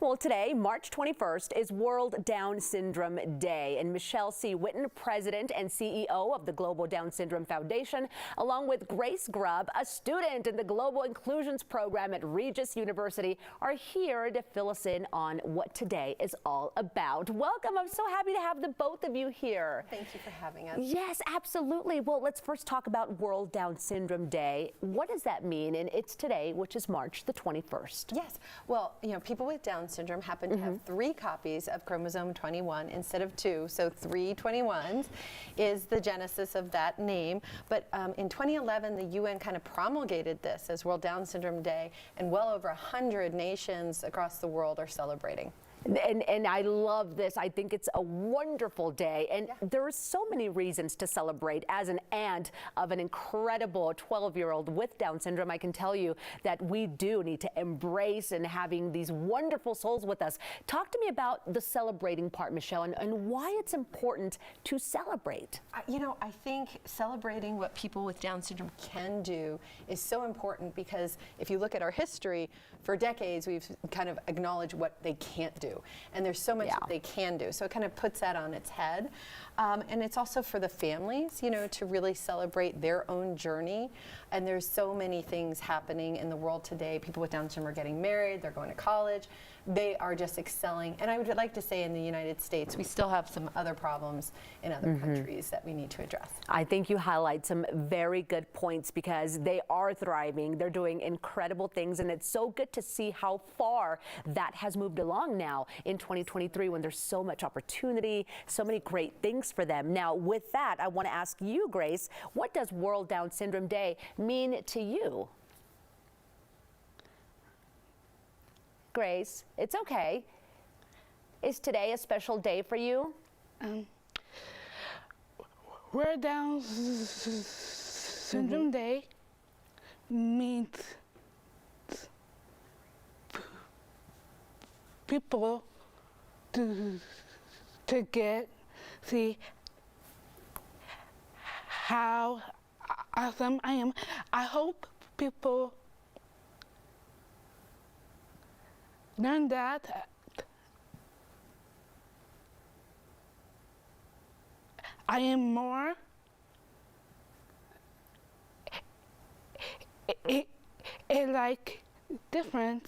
Well, today, March 21st, is World Down Syndrome Day, and Michelle C. Witten, President and CEO of the Global Down Syndrome Foundation, along with Grace Grubb, a student in the Global Inclusions Program at Regis University, are here to fill us in on what today is all about. Welcome. I'm so happy to have the both of you here. Thank you for having us. Yes, absolutely. Well, let's first talk about World Down Syndrome Day. What does that mean? And it's today, which is March the 21st. Yes. Well, you know, people with Down syndrome happen to have 3 copies of chromosome 21 instead of 2, so 3 21s is the genesis of that name. But in 2011, the UN kind of promulgated this as World Down Syndrome Day, and well over 100 nations across the world are celebrating. And I love this. I think it's a wonderful day. And there are so many reasons to celebrate. As an aunt of an incredible 12-year-old with Down syndrome, I can tell you that we do need to embrace and having these wonderful souls with us. Talk to me about the celebrating part, Michelle, and why it's important to celebrate. You know, I think celebrating what people with Down syndrome can do is so important, because if you look at our history, for decades we've kind of acknowledged what they can't do. And there's so much that they can do. So it kind of puts that on its head. And it's also for the families, you know, to really celebrate their own journey. And there's so many things happening in the world today. People with Down syndrome are getting married, they're going to college, they are just excelling. And I would like to say in the United States, we still have some other problems in other countries that we need to address. I think you highlight some very good points, because they are thriving. They're doing incredible things. And it's so good to see how far that has moved along now in 2023, when there's so much opportunity, so many great things for them. Now, with that, I want to ask you, Grace, what does World Down Syndrome Day mean to you? Grace, it's okay. Is today a special day for you? World Down Syndrome Day means people to see how awesome I am. I hope people learn that I am more like different.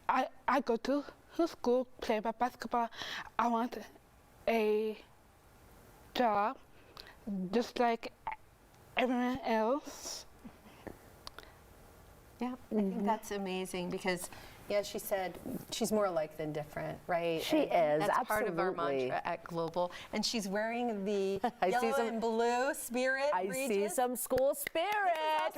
I go to school, play basketball. I want a job just like everyone else. Yeah, I think that's amazing, because, yeah, she said she's more alike than different, right? She is, that's absolutely. part of our mantra at Global. And she's wearing the yellow and blue spirit. I see some school spirit.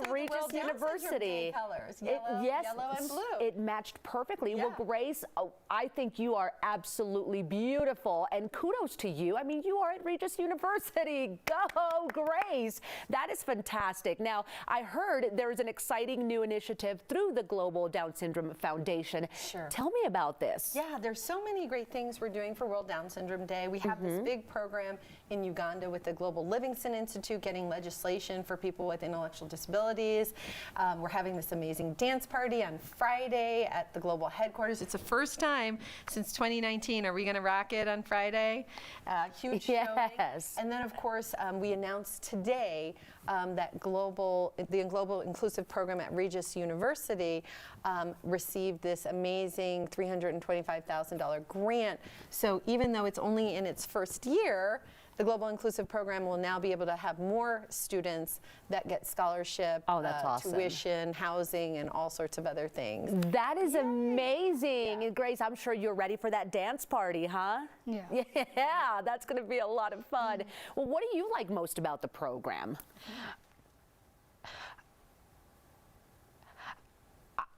Regis University. Colors, yellow and blue. It matched perfectly. Well, Grace, I think you are absolutely beautiful, and kudos to you. I mean, you are at Regis University. Go, Grace. That is fantastic. Now, I heard there's an exciting new initiative through the Global Down Syndrome Foundation. Sure. Tell me about this. Yeah, there's so many great things we're doing for World Down Syndrome Day. We have this big program in Uganda with the Global Livingston Institute getting legislation for people with intellectual disabilities. We're having this amazing dance party on Friday at the Global headquarters. It's the first time since 2019. Are we going to rock it on Friday? Huge showing. And then, of course, we announced today that the Global Inclusive Program at Regis University received this amazing $325,000 grant. So even though it's only in its first year, the Global Inclusive Program will now be able to have more students that get scholarship, that's awesome. tuition, housing, and all sorts of other things. That is amazing. And Grace, I'm sure you're ready for that dance party, huh? Yeah. Yeah, that's going to be a lot of fun. Well, what do you like most about the program?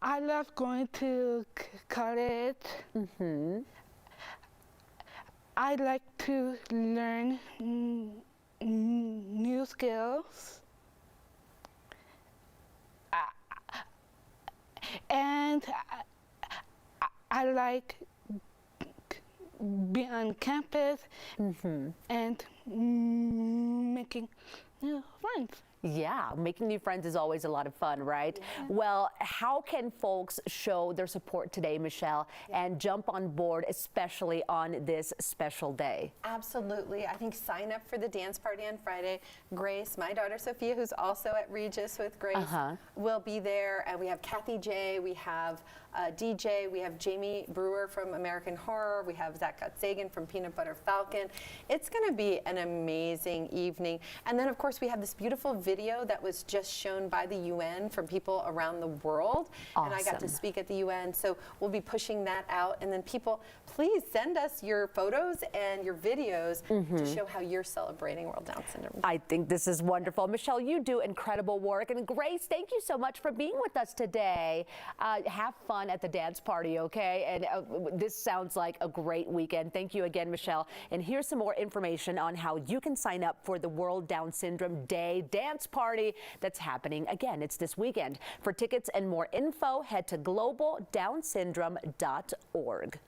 I love going to college. I like to learn new skills. And I like being on campus and making new friends. Yeah, making new friends is always a lot of fun, right? Yeah. Well, how can folks show their support today, Michelle, and jump on board, especially on this special day? Absolutely. I think sign up for the dance party on Friday. Grace, my daughter Sophia, who's also at Regis with Grace, will be there. And we have Kathy J, we have DJ, we have Jamie Brewer from American Horror, we have Zach Gotsagan from Peanut Butter Falcon. It's going to be an amazing evening. And then, of course, we have this beautiful video that was just shown by the UN from people around the world. Awesome. And I got to speak at the UN, so we'll be pushing that out. And then people, please send us your photos and your videos to show how you're celebrating World Down Syndrome. I think this is wonderful. Michelle, you do incredible work. And Grace, thank you so much for being with us today. Have fun at the dance party, okay? And this sounds like a great weekend. Thank you again, Michelle. And here's some more information on how you can sign up for the World Down Syndrome Day dance party that's happening again. It's this weekend. For tickets and more info, head to globaldownsyndrome.org.